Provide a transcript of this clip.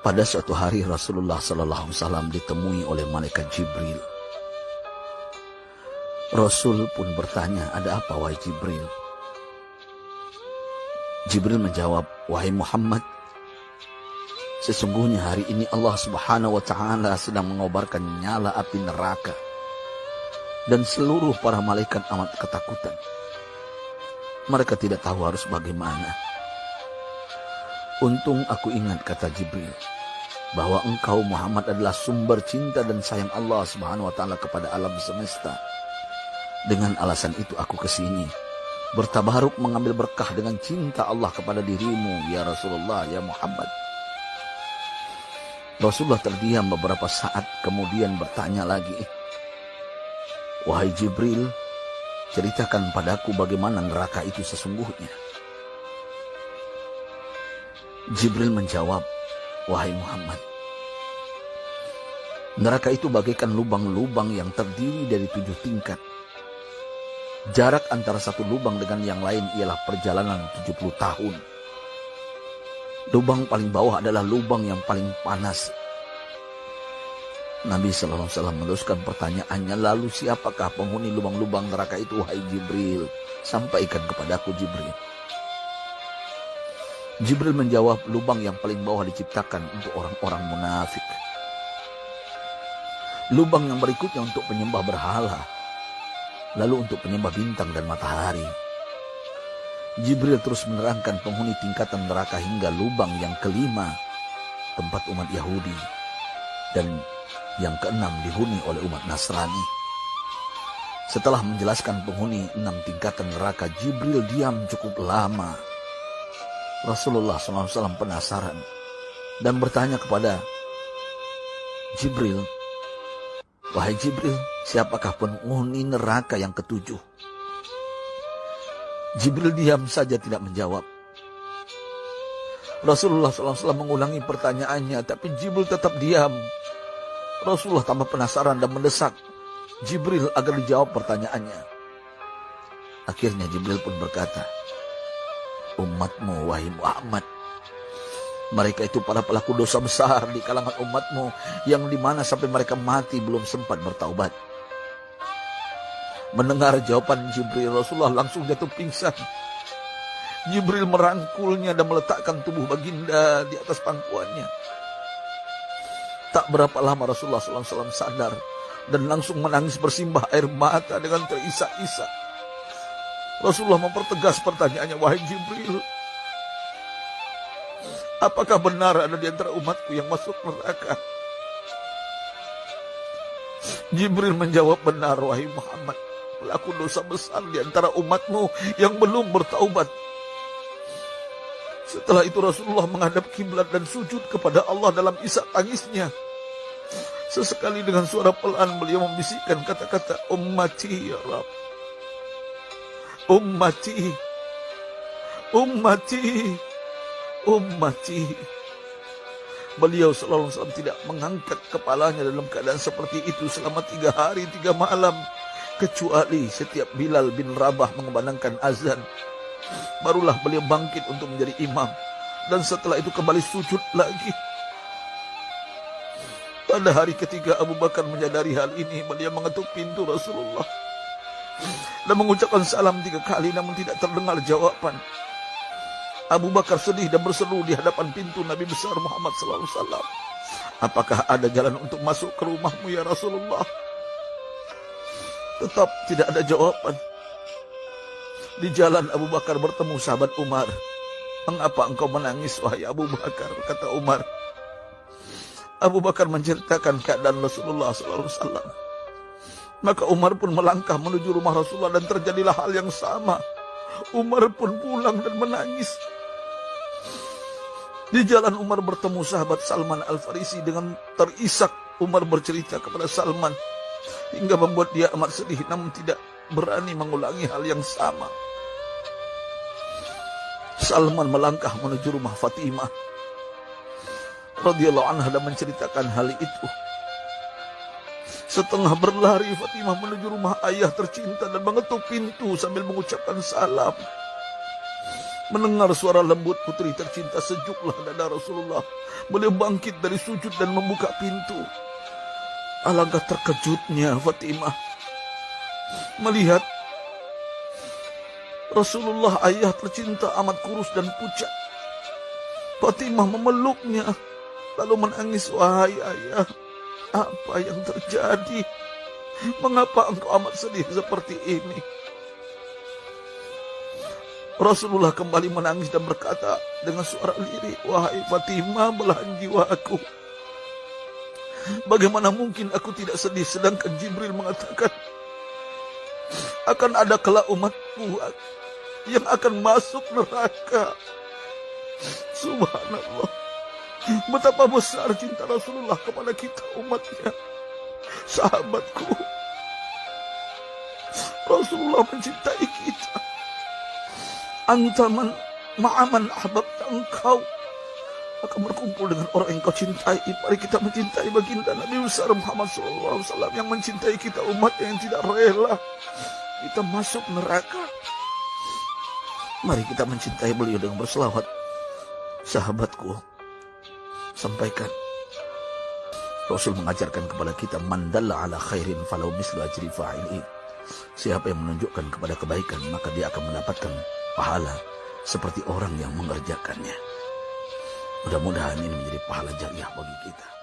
Pada suatu hari Rasulullah SAW ditemui oleh malaikat Jibril. Rasul pun bertanya, "Ada apa wahai Jibril?" Jibril menjawab, "Wahai Muhammad, sesungguhnya hari ini Allah Subhanahu wa Ta'ala sedang mengobarkan nyala api neraka, dan seluruh para malaikat amat ketakutan. Mereka tidak tahu harus bagaimana. Untung aku ingat," kata Jibril, "bahwa engkau Muhammad adalah sumber cinta dan sayang Allah Subhanahu wa Ta'ala kepada alam semesta. Dengan alasan itu aku kesini, bertabaruk mengambil berkah dengan cinta Allah kepada dirimu, ya Rasulullah, ya Muhammad." Rasulullah terdiam beberapa saat, kemudian bertanya lagi, "Wahai Jibril, ceritakan padaku bagaimana neraka itu sesungguhnya." Jibril menjawab, "Wahai Muhammad, neraka itu bagaikan lubang-lubang yang terdiri dari 7 tingkat. Jarak antara satu lubang dengan yang lain ialah perjalanan 70 tahun. Lubang paling bawah adalah lubang yang paling panas." Nabi SAW meneruskan pertanyaannya, "Lalu siapakah penghuni lubang-lubang neraka itu, wahai Jibril? Sampaikan kepadaku, Jibril." Jibril menjawab, "Lubang yang paling bawah diciptakan untuk orang-orang munafik. Lubang yang berikutnya untuk penyembah berhala. Lalu untuk penyembah bintang dan matahari." Jibril terus menerangkan penghuni tingkatan neraka hingga lubang yang kelima, tempat umat Yahudi, dan yang keenam dihuni oleh umat Nasrani. Setelah menjelaskan penghuni 6 tingkatan neraka, Jibril diam cukup lama. Rasulullah SAW penasaran dan bertanya kepada Jibril, "Wahai Jibril, siapakah penghuni neraka yang ke-7?" Jibril diam saja tidak menjawab. Rasulullah SAW mengulangi pertanyaannya, tapi Jibril tetap diam. Rasulullah tambah penasaran dan mendesak Jibril agar dijawab pertanyaannya. Akhirnya Jibril pun berkata, "Umatmu, wahai Muhammad, mereka itu para pelaku dosa besar di kalangan umatmu, yang dimana sampai mereka mati belum sempat bertaubat." Mendengar jawaban Jibril, Rasulullah langsung jatuh pingsan. Jibril merangkulnya dan meletakkan tubuh baginda di atas pangkuannya. Tak berapa lama Rasulullah SAW sadar dan langsung menangis bersimbah air mata dengan terisak-isak. Rasulullah mempertegas pertanyaannya, "Wahai Jibril, apakah benar ada di antara umatku yang masuk neraka?" Jibril menjawab, "Benar, wahai Muhammad, pelaku dosa besar di antara umatmu yang belum bertaubat." Setelah itu Rasulullah menghadap kiblat dan sujud kepada Allah dalam isak tangisnya. Sesekali dengan suara pelan beliau membisikkan kata-kata, "Ummati ya Rabb, ummati, ummati, ummati." Beliau SAW tidak mengangkat kepalanya dalam keadaan seperti itu selama 3 hari 3 malam. Kecuali setiap Bilal bin Rabah mengumandangkan azan, barulah beliau bangkit untuk menjadi imam. Dan setelah itu kembali sujud lagi. Pada hari ketiga Abu Bakar menyadari hal ini. Beliau mengetuk pintu Rasulullah dan mengucapkan salam 3 kali, namun tidak terdengar jawaban. Abu Bakar sedih dan berseru di hadapan pintu Nabi besar Muhammad SAW, "Apakah ada jalan untuk masuk ke rumahmu ya Rasulullah?" Tetap tidak ada jawaban. Di jalan Abu Bakar bertemu sahabat Umar. "Mengapa engkau menangis, wahai Abu Bakar?" kata Umar. Abu Bakar menceritakan keadaan Rasulullah SAW. Maka Umar pun melangkah menuju rumah Rasulullah dan terjadilah hal yang sama. Umar pun pulang dan menangis. Di jalan Umar bertemu sahabat Salman Al-Farisi. Dengan terisak Umar bercerita kepada Salman hingga membuat dia amat sedih, namun tidak berani mengulangi hal yang sama. Salman melangkah menuju rumah Fatimah radhiyallahu anha dan menceritakan hal itu. Setengah berlari Fatimah menuju rumah ayah tercinta dan mengetuk pintu sambil mengucapkan salam. Mendengar suara lembut putri tercinta, sejuklah dada Rasulullah. Beliau bangkit dari sujud dan membuka pintu. Alangkah terkejutnya Fatimah melihat Rasulullah, ayah tercinta, amat kurus dan pucat. Fatimah memeluknya lalu menangis, "Wahai ayah, apa yang terjadi? Mengapa engkau amat sedih seperti ini?" Rasulullah kembali menangis dan berkata dengan suara lirih, "Wahai Fatimah, belahan jiwaku. Bagaimana mungkin aku tidak sedih sedangkan Jibril mengatakan akan ada kelak umatku yang akan masuk neraka." Subhanallah, betapa besar cinta Rasulullah kepada kita umatnya. Sahabatku, Rasulullah mencintai kita. Antaman ma'aman ahbabta, engkau akan berkumpul dengan orang yang kau cintai. Mari kita mencintai baginda Nabi besar Muhammad SAW yang mencintai kita umat yang tidak rela kita masuk neraka. Mari kita mencintai beliau dengan berselawat. Sahabatku, sampaikan, Rasul mengajarkan kepada kita, "Man dalla ala khairin falau mislu ajri fa'ili." Siapa yang menunjukkan kepada kebaikan, maka dia akan mendapatkan pahala seperti orang yang mengerjakannya. Mudah-mudahan ini menjadi pahala jariah bagi kita.